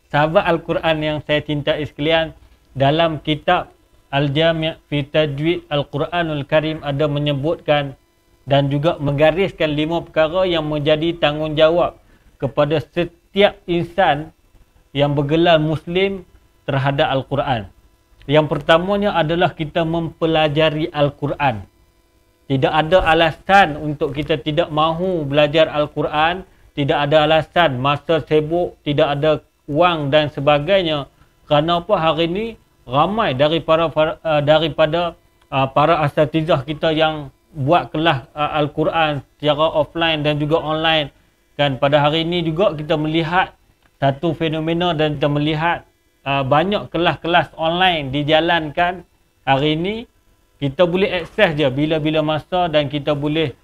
sahabat Al-Quran yang saya cintai sekalian, dalam kitab Al-Jami' fi Tajwid Al-Quranul Karim ada menyebutkan dan juga menggariskan 5 perkara yang menjadi tanggungjawab kepada setiap insan yang bergelar Muslim terhadap Al-Quran. Yang pertamanya adalah kita mempelajari Al-Quran. Tidak ada alasan untuk kita tidak mahu belajar Al-Quran. Tidak ada alasan masa sibuk, tidak ada wang dan sebagainya. Kerana apa, hari ini ramai daripada para asatizah kita yang buat kelas Al-Quran secara offline dan juga online. Kan pada hari ini juga kita melihat satu fenomena dan kita melihat banyak kelas-kelas online dijalankan hari ini. Kita boleh akses je bila-bila masa dan kita boleh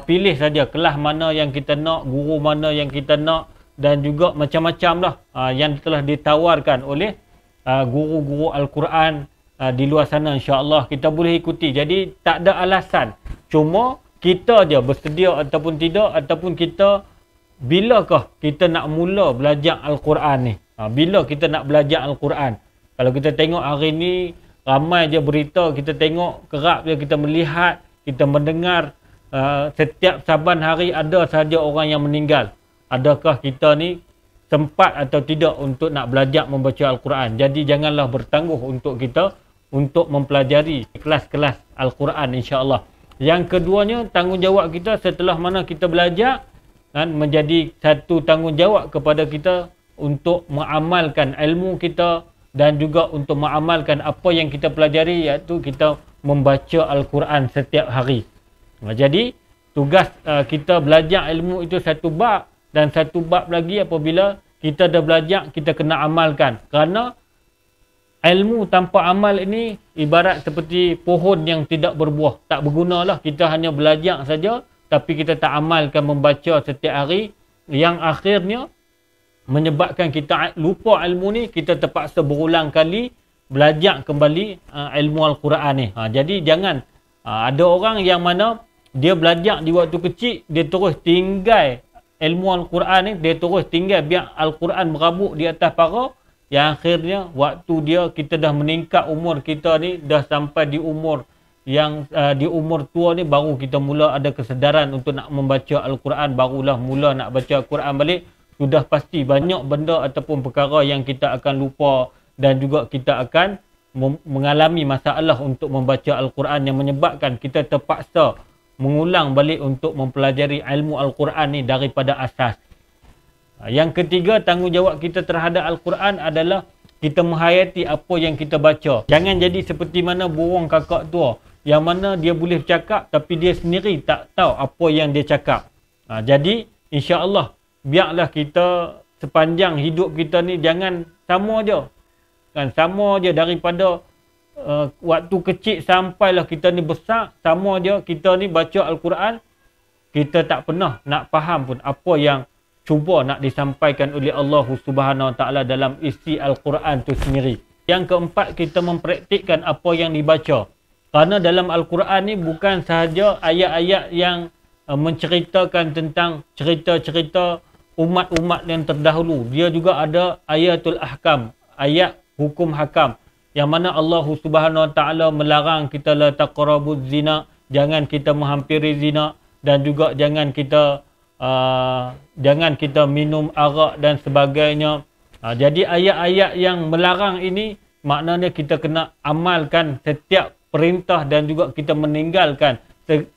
pilih saja kelas mana yang kita nak, guru mana yang kita nak, dan juga macam-macam lah yang telah ditawarkan oleh guru-guru Al-Quran di luar sana. InsyaAllah kita boleh ikuti. Jadi tak ada alasan. Cuma kita je bersedia ataupun tidak, ataupun kita bilakah kita nak mula belajar Al-Quran ni. Bila kita nak belajar Al-Quran. Kalau kita tengok hari ni ramai je berita, kita tengok kerap je kita melihat, kita mendengar setiap saban hari ada sahaja orang yang meninggal. Adakah kita ni sempat atau tidak untuk nak belajar membaca Al-Quran? Jadi janganlah bertangguh untuk kita untuk mempelajari kelas-kelas Al-Quran, insya-Allah. Yang keduanya, tanggungjawab kita setelah mana kita belajar, kan, menjadi satu tanggungjawab kepada kita untuk mengamalkan ilmu kita dan juga untuk mengamalkan apa yang kita pelajari, iaitu kita membaca Al-Quran setiap hari. Jadi tugas kita belajar ilmu itu satu bab, dan satu bab lagi apabila kita dah belajar, kita kena amalkan. Kerana ilmu tanpa amal ini ibarat seperti pohon yang tidak berbuah. Tak bergunalah, kita hanya belajar saja tapi kita tak amalkan membaca setiap hari, yang akhirnya menyebabkan kita lupa ilmu ni. Kita terpaksa berulang kali belajar kembali ilmu Al-Quran ni. Jadi jangan ada orang yang mana dia belajar di waktu kecil, dia terus tinggal ilmu Al-Quran ni, dia terus tinggal biar Al-Quran merabuk di atas para, yang akhirnya waktu dia, kita dah meningkat umur kita ni, dah sampai di umur yang di umur tua ni, baru kita mula ada kesedaran untuk nak membaca Al-Quran, barulah mula nak baca Al-Quran balik. Sudah pasti banyak benda ataupun perkara yang kita akan lupa, dan juga kita akan mengalami masalah untuk membaca Al-Quran yang menyebabkan kita terpaksa mengulang balik untuk mempelajari ilmu Al-Quran ni daripada asas. Yang ketiga, tanggungjawab kita terhadap Al-Quran adalah kita menghayati apa yang kita baca. Jangan jadi seperti mana burung kakak tua, yang mana dia boleh bercakap tapi dia sendiri tak tahu apa yang dia cakap. Jadi insya-Allah biarlah kita sepanjang hidup kita ni jangan sama je. Kan sama je daripada waktu kecil sampailah kita ni besar, sama je kita ni baca Al-Quran, kita tak pernah nak faham pun apa yang cuba nak disampaikan oleh Allah Subhanahu Wa Taala dalam isi Al-Quran tu sendiri. Yang keempat, kita mempraktikkan apa yang dibaca. Kerana dalam Al-Quran ni bukan sahaja ayat-ayat yang menceritakan tentang cerita-cerita umat-umat yang terdahulu. Dia juga ada ayatul ahkam, ayat hukum hakam, yang mana Allah Subhanahu Wa Taala melarang kita la taqrabuz zina, jangan kita menghampiri zina, dan juga jangan kita minum arak dan sebagainya. Jadi ayat-ayat yang melarang ini maknanya kita kena amalkan setiap perintah dan juga kita meninggalkan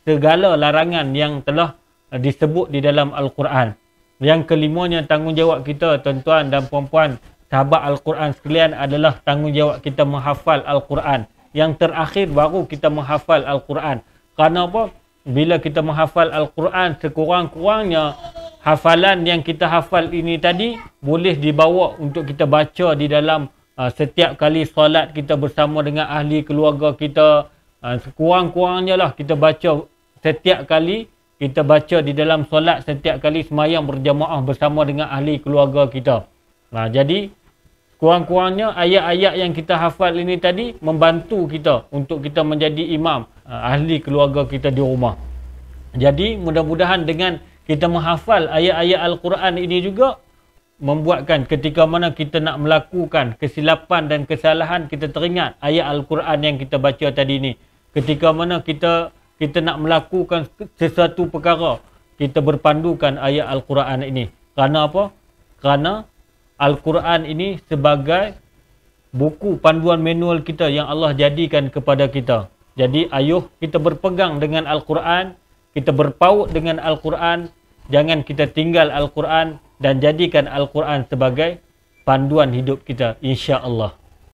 segala larangan yang telah disebut di dalam Al-Quran. Yang kelimanya, tanggungjawab kita tuan-tuan dan puan-puan sahabat Al-Quran sekalian adalah tanggungjawab kita menghafal Al-Quran. Yang terakhir baru kita menghafal Al-Quran. Kerana apa? Bila kita menghafal Al-Quran, sekurang-kurangnya hafalan yang kita hafal ini tadi boleh dibawa untuk kita baca di dalam setiap kali solat kita bersama dengan ahli keluarga kita. Sekurang-kurangnya lah kita baca setiap kali kita baca di dalam solat, setiap kali semayang berjamaah bersama dengan ahli keluarga kita. Jadi kurang-kurangnya ayat-ayat yang kita hafal ini tadi membantu kita untuk kita menjadi imam ahli keluarga kita di rumah. Jadi mudah-mudahan dengan kita menghafal ayat-ayat Al-Quran ini juga, membuatkan ketika mana kita nak melakukan kesilapan dan kesalahan, kita teringat ayat Al-Quran yang kita baca tadi ni. Ketika mana kita nak melakukan sesuatu perkara, kita berpandukan ayat Al-Quran ini. Kerana apa? Kerana Al-Quran ini sebagai buku panduan manual kita yang Allah jadikan kepada kita. Jadi ayuh kita berpegang dengan Al-Quran, kita berpaut dengan Al-Quran, jangan kita tinggal Al-Quran dan jadikan Al-Quran sebagai panduan hidup kita, insya-Allah.